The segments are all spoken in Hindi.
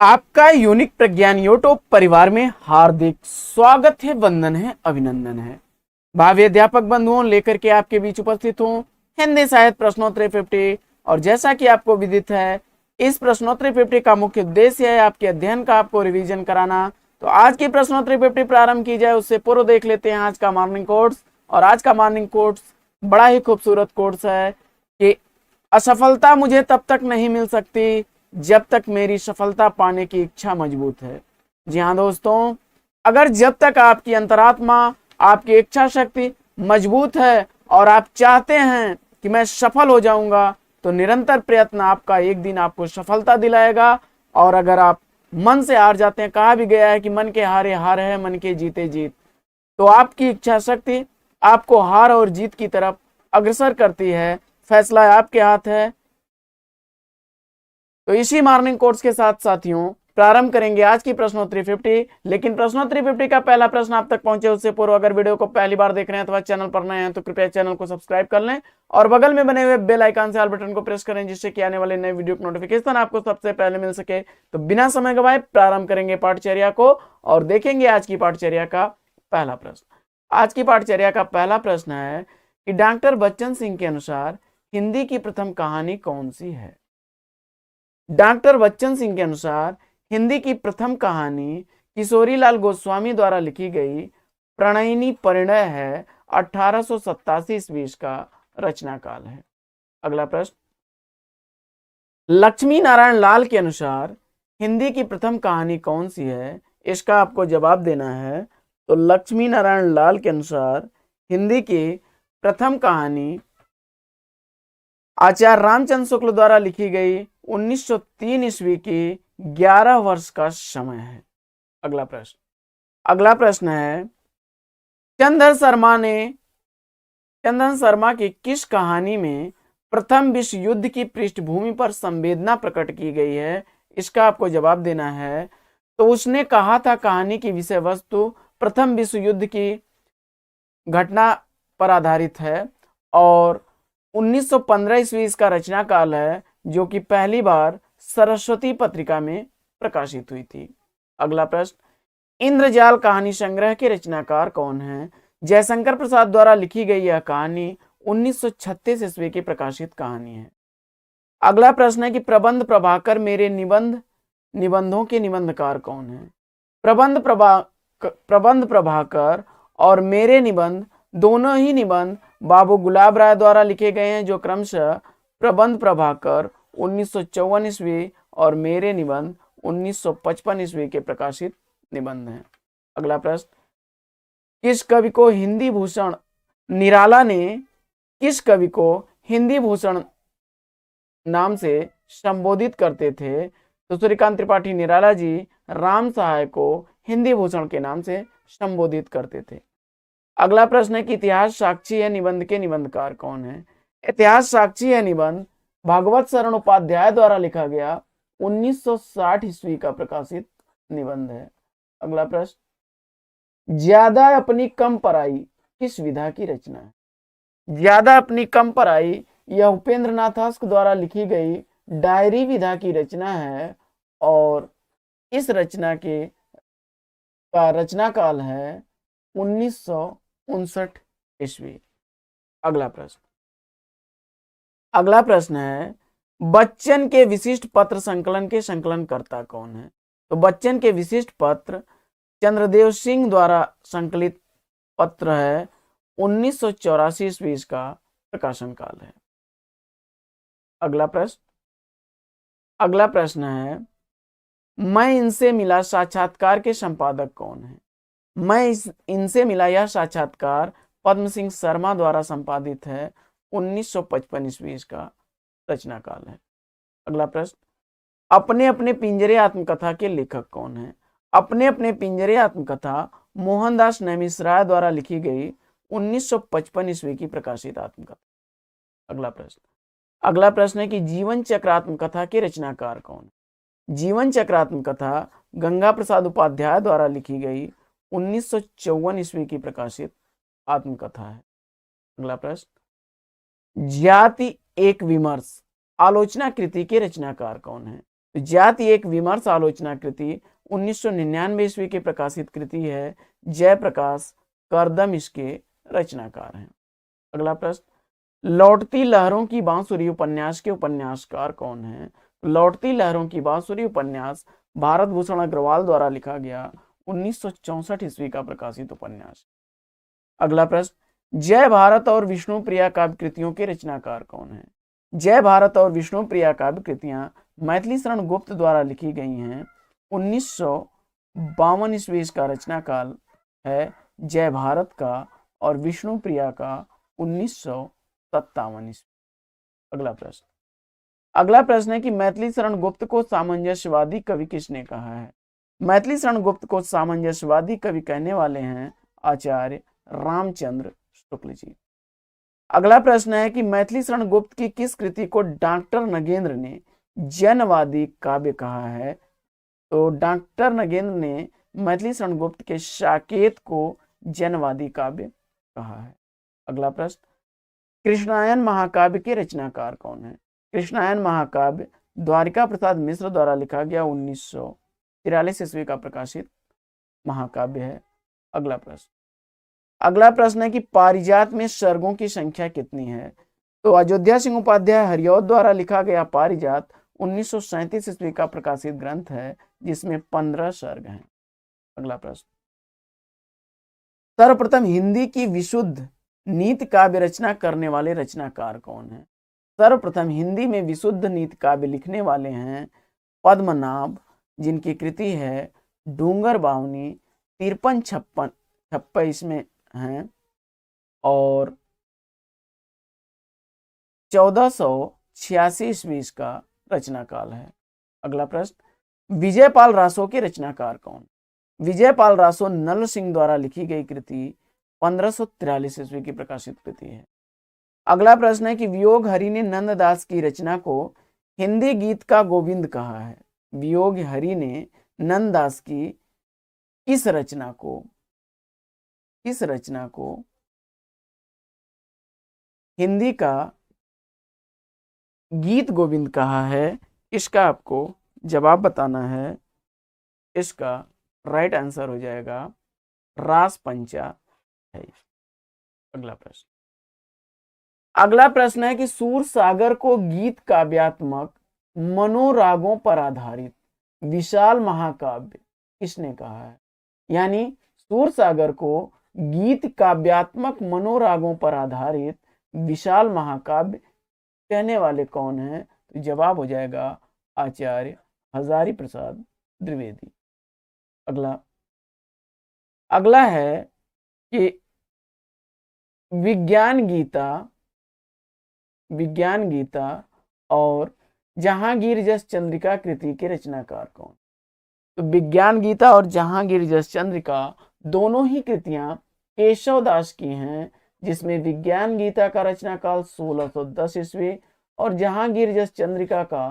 आपका यूनिक प्रज्ञान यूट्यूब परिवार में हार्दिक स्वागत है, वंदन है, अभिनंदन है। भावी अध्यापक बंधुओं, लेकर के आपके बीच उपस्थित हूं हिंदी साहित्य प्रश्नोत्तरी 50। और जैसा कि आपको विदित है, इस प्रश्नोत्तरी 50 का मुख्य उद्देश्य है आपके अध्ययन का आपको रिवीजन कराना। तो आज की प्रश्नोत्तरी 50 प्रारंभ की जाए उससे पूर्व देख लेते हैं आज का मॉर्निंग कोर्स। और आज का मॉर्निंग कोर्स बड़ा ही खूबसूरत कोर्स है कि असफलता मुझे तब तक नहीं मिल सकती जब तक मेरी सफलता पाने की इच्छा मजबूत है। जी हाँ दोस्तों, अगर जब तक आपकी अंतरात्मा, आपकी इच्छा शक्ति मजबूत है और आप चाहते हैं कि मैं सफल हो जाऊंगा, तो निरंतर प्रयत्न आपका एक दिन आपको सफलता दिलाएगा। और अगर आप मन से हार जाते हैं, कहा भी गया है कि मन के हारे हार है, मन के जीते जीत, तो आपकी इच्छा शक्ति आपको हार और जीत की तरफ अग्रसर करती है। फैसला आपके हाथ है। तो इसी मॉर्निंग कोर्स के साथ साथियों प्रारंभ करेंगे आज की प्रश्नोत्तरी 50। लेकिन प्रश्नोत्तरी 50 का पहला प्रश्न आप तक पहुंचे उससे पूर्व अगर वीडियो को पहली बार देख रहे हैं अथवा चैनल पर नए हैं तो कृपया चैनल को सब्सक्राइब कर लें और बगल में बने हुए बेल आइकन से ऑल बटन को प्रेस करें, जिससे कि आने वाले नए वीडियो की नोटिफिकेशन आपको सबसे पहले मिल सके। तो बिना समय गवाए प्रारंभ करेंगे पाठचर्या को और देखेंगे आज की पाठचर्या का पहला प्रश्न। आज की पाठचर्या का पहला प्रश्न है कि डॉक्टर बच्चन सिंह के अनुसार हिंदी की प्रथम कहानी कौन सी है। डॉक्टर बच्चन सिंह के अनुसार हिंदी की प्रथम कहानी किशोरीलाल गोस्वामी द्वारा लिखी गई प्रणयिनी परिणय है। 1887 ईस्वी का रचना काल है। अगला प्रश्न, लक्ष्मी नारायण लाल के अनुसार हिंदी की प्रथम कहानी कौन सी है। इसका आपको जवाब देना है। तो लक्ष्मी नारायण लाल के अनुसार हिंदी की प्रथम कहानी आचार्य रामचंद्र शुक्ल द्वारा लिखी गई 1903 ईस्वी की 11 वर्ष का समय है। अगला प्रश्न है, चंदन शर्मा की किस कहानी में प्रथम विश्व युद्ध की पृष्ठभूमि पर संवेदना प्रकट की गई है। इसका आपको जवाब देना है। तो उसने कहा था कहानी की विषय वस्तु प्रथम विश्व युद्ध की घटना पर आधारित है और 1915 ईस्वी इसका रचना काल है, जो कि पहली बार सरस्वती पत्रिका में प्रकाशित हुई थी। अगला प्रश्न, इंद्रजाल कहानी संग्रह के रचनाकार कौन है। जयशंकर प्रसाद द्वारा लिखी गई यह कहानी 1936 ईस्वी की प्रकाशित कहानी है। अगला प्रश्न है कि प्रबंध प्रभाकर मेरे निबंधों के निबंधकार कौन है। प्रबंध प्रभाकर और मेरे निबंध दोनों ही निबंध बाबू गुलाब राय द्वारा लिखे गए हैं, जो क्रमशः प्रबंध प्रभाकर 1954 ईस्वी और मेरे निबंध 1955 ईस्वी के प्रकाशित निबंध हैं। अगला प्रश्न, किस कवि को हिंदी भूषण निराला ने किस कवि को हिंदी भूषण नाम से संबोधित करते थे। तो सूर्यकांत त्रिपाठी निराला जी राम सहाय को हिंदी भूषण के नाम से संबोधित करते थे। अगला प्रश्न है कि इतिहास साक्षी है निबंध के निबंधकार कौन है। इतिहास साक्षी है निबंध भागवत शरण उपाध्याय द्वारा लिखा गया 1960 ईस्वी का प्रकाशित निबंध है। अगला प्रश्न, ज्यादा अपनी कम पराई किस विधा की रचना है। ज्यादा अपनी कम पराई यह उपेंद्र नाथ हस्क द्वारा लिखी गई डायरी विधा की रचना है और इस रचना का रचना काल है 1959 ईस्वी। अगला प्रश्न है, बच्चन के विशिष्ट पत्र संकलन के संकलनकर्ता कौन है। तो बच्चन के विशिष्ट पत्र चंद्रदेव सिंह द्वारा संकलित पत्र है। 1984 ईस्वी का प्रकाशन काल है। अगला प्रश्न है, मैं इनसे मिला साक्षात्कार के संपादक कौन है। मैं इनसे मिला यह साक्षात्कार पद्म सिंह शर्मा द्वारा संपादित है। 1955 ईस्वी का रचना काल है। अगला प्रश्न, अपने अपने पिंजरे आत्मकथा के लेखक कौन है। अपने अपने पिंजरे आत्मकथा मोहनदास नैमिषराय द्वारा लिखी गई 1955 ईस्वी की प्रकाशित आत्मकथा। अगला प्रश्न है कि जीवन चक्र आत्मकथा के रचनाकार कौन है। जीवन चक्र आत्मकथा गंगा प्रसाद उपाध्याय द्वारा लिखी गई 1954 ईस्वी की प्रकाशित आत्मकथा है। अगला प्रश्न, जाति एक विमर्श आलोचना कृति के रचनाकार कौन है। तो जाति एक विमर्श आलोचना कृति 1999 ईस्वी की प्रकाशित कृति है। जयप्रकाश करदम इसके रचनाकार हैं। अगला प्रश्न, लौटती लहरों की बांसुरी उपन्यास के उपन्यासकार कौन हैं? लौटती लहरों की बांसुरी उपन्यास भारत भूषण अग्रवाल द्वारा लिखा गया 1964 ईस्वी का प्रकाशित उपन्यास। अगला प्रश्न, जय भारत और विष्णु प्रिया काव्य कृतियों के रचनाकार कौन हैं? जय भारत और विष्णु प्रिया काव्य कृतियां मैथिली शरण गुप्त द्वारा लिखी गई हैं। 1952 ईस्वी का रचनाकाल है जय भारत का और विष्णु प्रिया का 1957 ईस्वी। अगला प्रश्न है कि मैथिली शरण गुप्त को सामंजस्यवादी कवि किसने कहा है? मैथिली शरण गुप्त को सामंजस्यवादी कवि कहने वाले हैं आचार्य रामचंद्र शुक्ल जी। अगला प्रश्न है कि मैथिली शरण गुप्त की किस कृति को डॉक्टर नगेंद्र ने जनवादी काव्य कहा है? तो डॉक्टर नगेंद्र ने मैथिली शरण गुप्त के साकेत को जनवादी काव्य कहा है। अगला प्रश्न, कृष्णायन महाकाव्य के रचनाकार कौन है? कृष्णायन महाकाव्य द्वारिका प्रसाद मिश्र द्वारा लिखा गया 1943 ईस्वी का प्रकाशित महाकाव्य है। अगला प्रश्न है कि पारिजात में सर्गों की संख्या कितनी है? तो अयोध्या सिंह उपाध्याय हरिऔध द्वारा लिखा गया पारिजात 1937 ईस्वी का प्रकाशित ग्रंथ है जिसमें 15 सर्ग हैं। अगला प्रश्न, सर्वप्रथम हिंदी की विशुद्ध नीति काव्य रचना करने वाले रचनाकार कौन है? सर्वप्रथम हिंदी में विशुद्ध नीति काव्य लिखने वाले हैं पद्मनाभ, जिनकी कृति है डूंगर बावनी, 53-56 इसमें हैं और 1486 ईस्वी का रचनाकाल है। अगला प्रश्न, विजयपाल रासो के रचनाकार कौन? विजयपाल रासो नल सिंह द्वारा लिखी गई कृति 1543 ईस्वी की प्रकाशित कृति है। अगला प्रश्न है कि वियोग हरि ने नंददास की रचना को हिंदी गीत का गोविंद कहा है। वियोग हरि ने नंददास की किस रचना को हिंदी का गीत गोविंद कहा है? इसका आपको जवाब बताना है। इसका राइट आंसर हो जाएगा रास पंचा है। अगला प्रश्न है कि सूर सागर को गीत काव्यात्मक मनोरागों पर आधारित विशाल महाकाव्य किसने कहा है? यानी सूर सागर को गीत काव्यात्मक मनोरागों पर आधारित विशाल महाकाव्य कहने वाले कौन हैं? तो जवाब हो जाएगा आचार्य हजारी प्रसाद द्विवेदी। अगला है कि विज्ञान गीता और जहांगीर जस चंद्रिका कृति के रचनाकार कौन? तो विज्ञान गीता और जहांगीर जस चंद्रिका दोनों ही कृतियां केशव दास की हैं, जिसमें विज्ञान गीता का रचनाकाल 1610 ईस्वी और जहांगीर जस चंद्रिका का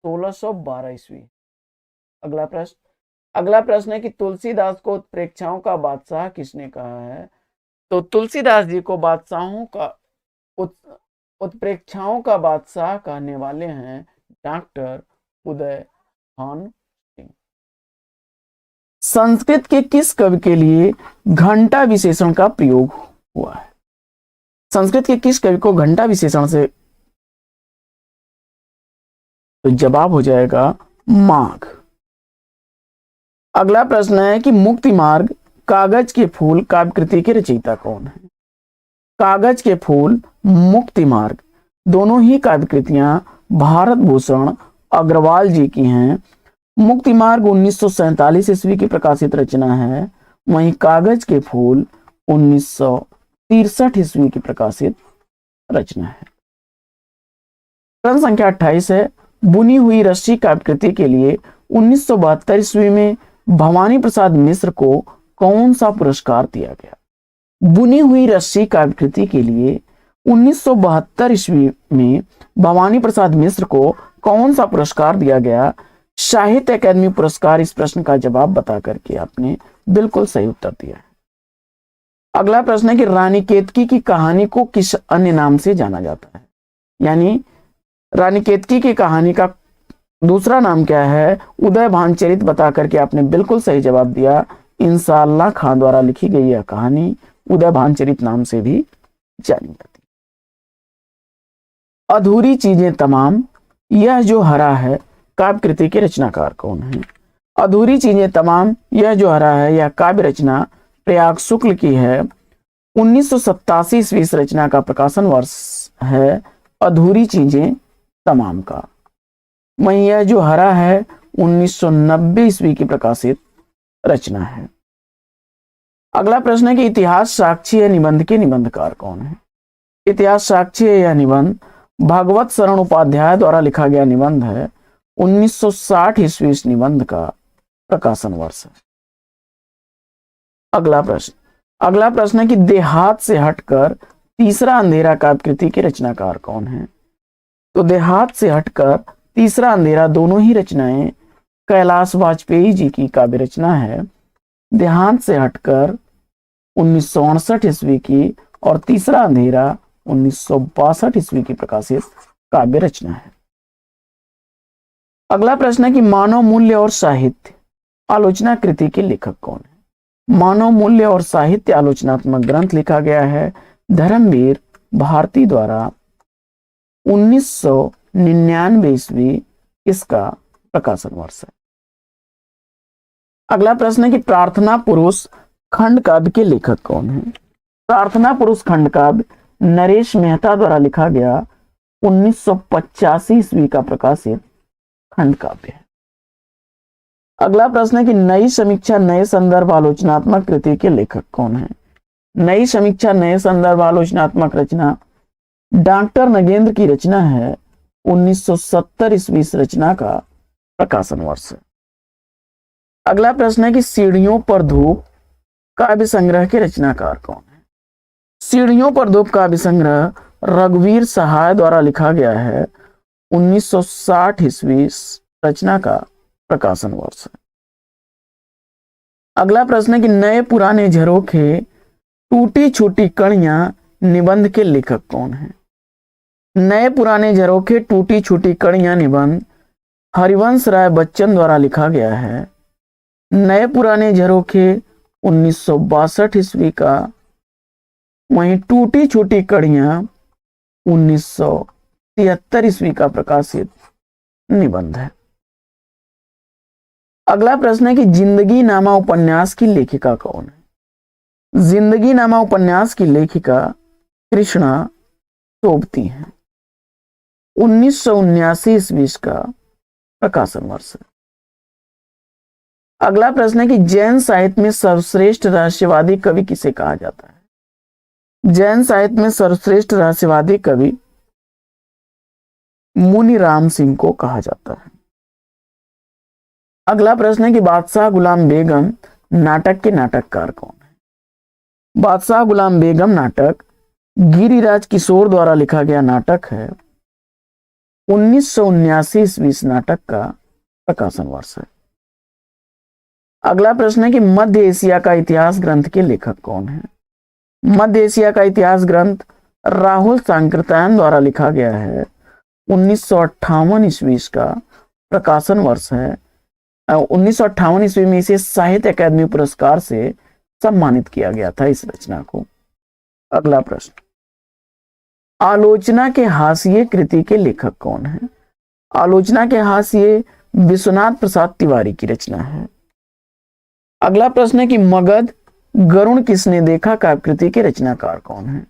1612 ईस्वी। अगला प्रश्न है कि तुलसीदास को उत्प्रेक्षाओं का बादशाह किसने कहा है? तो तुलसीदास जी को बादशाहों का उत्प्रेक्षाओं का बादशाह कहने वाले हैं डॉक्टर उदय खान सिंह। संस्कृत के किस कवि के लिए घंटा विशेषण का प्रयोग हुआ है? संस्कृत के किस कवि को घंटा विशेषण से? तो जवाब हो जाएगा माघ। अगला प्रश्न है कि मुक्ति मार्ग कागज के फूल काव्य कृति के रचयिता कौन है? कागज के फूल, मुक्ति मार्ग दोनों ही काव्य कृतियां भारत भूषण अग्रवाल जी की हैं। मुक्ति मार्ग 1947 ईस्वी की प्रकाशित रचना है, वहीं कागज के फूल 1963 ईस्वी की प्रकाशित रचना है। प्रश्न संख्या 28 है, बुनी हुई रस्सी काव्य कृति के लिए 1972 ईस्वी में भवानी प्रसाद मिश्र को कौन सा पुरस्कार दिया गया? बुनी हुई रस्सी काव्य कृति के लिए 1972 ईस्वी में भवानी प्रसाद मिश्र को कौन सा पुरस्कार दिया गया? साहित्य अकादमी पुरस्कार। इस प्रश्न का जवाब बता करके आपने बिल्कुल सही उत्तर दिया है। अगला प्रश्न है कि रानी केतकी की कहानी को किस अन्य नाम से जाना जाता है? यानी रानी केतकी की कहानी का दूसरा नाम क्या है? उदय भानचरित बता करके आपने बिल्कुल सही जवाब दिया। इंशाअल्लाह खां द्वारा लिखी गई यह कहानी उदय भानचरित नाम से भी जानी जाती है। अधूरी चीजें तमाम, यह जो हरा है, काव्य कृति के रचनाकार कौन है? अधूरी चीजें तमाम, यह जो हरा है, यह काव्य रचना प्रयाग शुक्ल की है। 1987 ईस्वी इस रचना का प्रकाशन वर्ष है अधूरी चीजें तमाम का। वहीं यह जो हरा है 1990 ईस्वी की प्रकाशित रचना है। अगला प्रश्न है कि इतिहास साक्षी है निबंध के निबंधकार कौन है? इतिहास साक्षी है यह निबंध भागवत शरण उपाध्याय द्वारा लिखा गया निबंध है। 1960 ईस्वी इस निबंध का प्रकाशन वर्ष है। अगला प्रश्न है कि देहात से हटकर तीसरा अंधेरा काव्य कृति के रचनाकार कौन है? तो देहात से हटकर तीसरा अंधेरा दोनों ही रचनाएं कैलाश वाजपेयी जी की काव्य रचना है। देहात से हटकर 1968 ईस्वी की और तीसरा अंधेरा 1962 ईस्वी की प्रकाशित काव्य रचना है। अगला प्रश्न है कि मानव मूल्य और साहित्य आलोचना कृति के लेखक कौन है? मानव मूल्य और साहित्य आलोचनात्मक ग्रंथ लिखा गया है धर्मवीर भारती द्वारा। 1999 ईस्वी इसका प्रकाशन वर्ष है। अगला प्रश्न है कि प्रार्थना पुरुष खंड काव्य के लेखक कौन है? प्रार्थना पुरुष खंड काव्य नरेश मेहता द्वारा लिखा गया 1985 ईस्वी का प्रकाशित खंड काव्य है। अगला प्रश्न है कि नई समीक्षा नए संदर्भ आलोचनात्मक कृति के लेखक कौन है? नई समीक्षा नए संदर्भ आलोचनात्मक रचना डॉक्टर नगेंद्र की रचना है। 1970 ईस्वी इस रचना का प्रकाशन वर्ष है। अगला प्रश्न है कि सीढ़ियों पर धूप काव्य संग्रह के रचनाकार कौन है? सीढ़ियों पर धूप काव्य संग्रह रघुवीर सहाय द्वारा लिखा गया है। 1960 ईस्वी रचना का प्रकाशन वर्ष है। अगला प्रश्न है कि नए पुराने झरोखे टूटी छूटी कड़ियां निबंध के लेखक कौन है? नए पुराने झरोखे टूटी छूटी कड़ियां निबंध हरिवंश राय बच्चन द्वारा लिखा गया है। नए पुराने झरोखे 1962 ईस्वी का, वहीं टूटी छूटी कड़ियां 1973 ईस्वी का प्रकाशित निबंध है। अगला प्रश्न है कि जिंदगी नामा उपन्यास की लेखिका कौन है? जिंदगी नामा उपन्यास की लेखिका कृष्णा सोबती हैं। 1979 ईस्वी का प्रकाशन वर्ष है। अगला प्रश्न है कि जैन साहित्य में सर्वश्रेष्ठ रहस्यवादी कवि किसे कहा जाता है? जैन साहित्य में सर्वश्रेष्ठ रहस्यवादी कवि मुनिराम सिंह को कहा जाता है। अगला प्रश्न है कि बादशाह गुलाम बेगम नाटक के नाटककार कौन है? बादशाह गुलाम बेगम नाटक गिरिराज किशोर द्वारा लिखा गया नाटक है। 1979 ईस्वी इस नाटक का प्रकाशन वर्ष है। अगला प्रश्न है कि मध्य एशिया का इतिहास ग्रंथ के लेखक कौन है? मध्य एशिया का इतिहास ग्रंथ राहुल सांकृत्यायन द्वारा लिखा गया है। 1958 ईस्वी का प्रकाशन वर्ष है। 1958 ईस्वी में इसे साहित्य अकादमी पुरस्कार से सम्मानित किया गया था इस रचना को। अगला प्रश्न, आलोचना के हाशिए कृति के लेखक कौन है? आलोचना के हाशिए विश्वनाथ प्रसाद तिवारी की रचना है। अगला प्रश्न है कि मगध गरुण किसने देखा काव्य कृति के रचनाकार कौन है?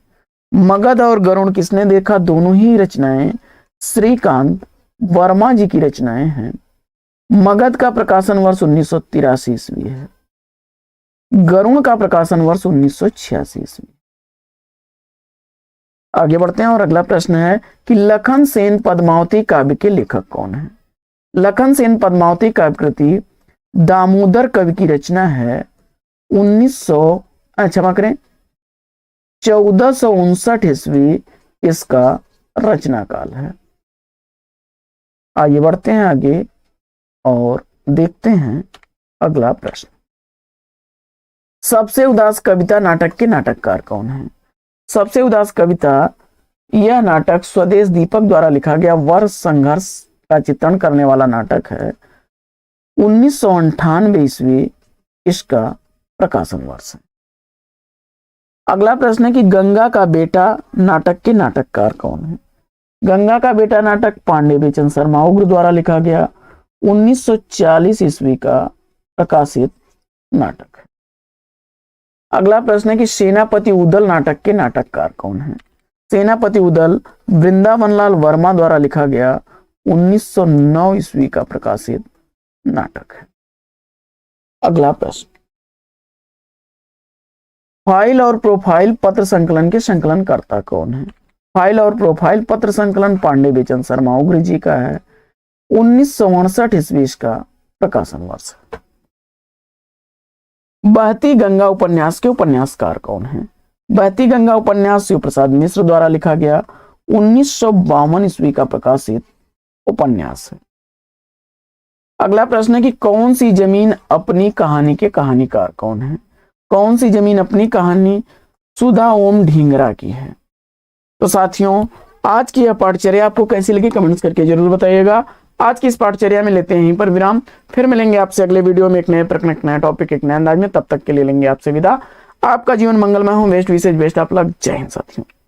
मगध और गरुण किसने देखा दोनों ही रचनाएं श्रीकांत वर्मा जी की रचनाएं हैं। मगध का प्रकाशन वर्ष 1983 ईस्वी है। गरुण का प्रकाशन वर्ष 1986 ईस्वी। आगे बढ़ते हैं और अगला प्रश्न है कि लखन सेन पद्मावती काव्य के लेखक कौन है? लखन सेन पद्मावती काव्य कृति दामोदर कवि की रचना है। 1459 ईस्वी इसका रचना काल है। आइए बढ़ते हैं आगे और देखते हैं अगला प्रश्न। सबसे उदास कविता नाटक के नाटककार कौन है? सबसे उदास कविता यह नाटक स्वदेश दीपक द्वारा लिखा गया वर्ष संघर्ष का चित्रण करने वाला नाटक है। 1998 ईस्वी इसका प्रकाशन वर्ष है। अगला प्रश्न है कि गंगा का बेटा नाटक के नाटककार कौन है? गंगा का बेटा नाटक पांडे बेचन शर्मा उग्र द्वारा लिखा गया 1940 ईस्वी का प्रकाशित नाटक है। अगला प्रश्न है कि सेनापति उदल नाटक के नाटककार कौन है? सेनापति उदल वृंदावनलाल वर्मा द्वारा लिखा गया 1909 ईस्वी का प्रकाशित नाटक है। अगला प्रश्न, फाइल और प्रोफाइल पत्र संकलन के संकलनकर्ता कौन है? फाइल और प्रोफाइल पत्र संकलन पांडे बेचन शर्मा उग्र जी का है। 1959 ईस्वी का प्रकाशन वर्ष है। बहती गंगा उपन्यास के उपन्यासकार कौन है? बहती गंगा उपन्यास शिव प्रसाद मिश्र द्वारा लिखा गया 1952 ईस्वी का प्रकाशित उपन्यास है। अगला प्रश्न है कि कौन सी जमीन अपनी कहानी के कहानीकार कौन है? कौन सी जमीन अपनी कहानी सुधा ओम ढींगरा की है? तो साथियों, आज की यह पाठचर्या आपको कैसी लगी कमेंट्स करके जरूर बताइएगा। आज की इस पाठचर्या में लेते हैं यहीं पर विराम, फिर मिलेंगे आपसे अगले वीडियो में एक नए प्रश्न, एक नया टॉपिक, एक नए अंदाज में। तब तक के लिए लेंगे आपसे विदा। आपका जीवन मंगलमय हो। बेस्ट विशेष बेस्ट आप लग। जय हिंद साथियों।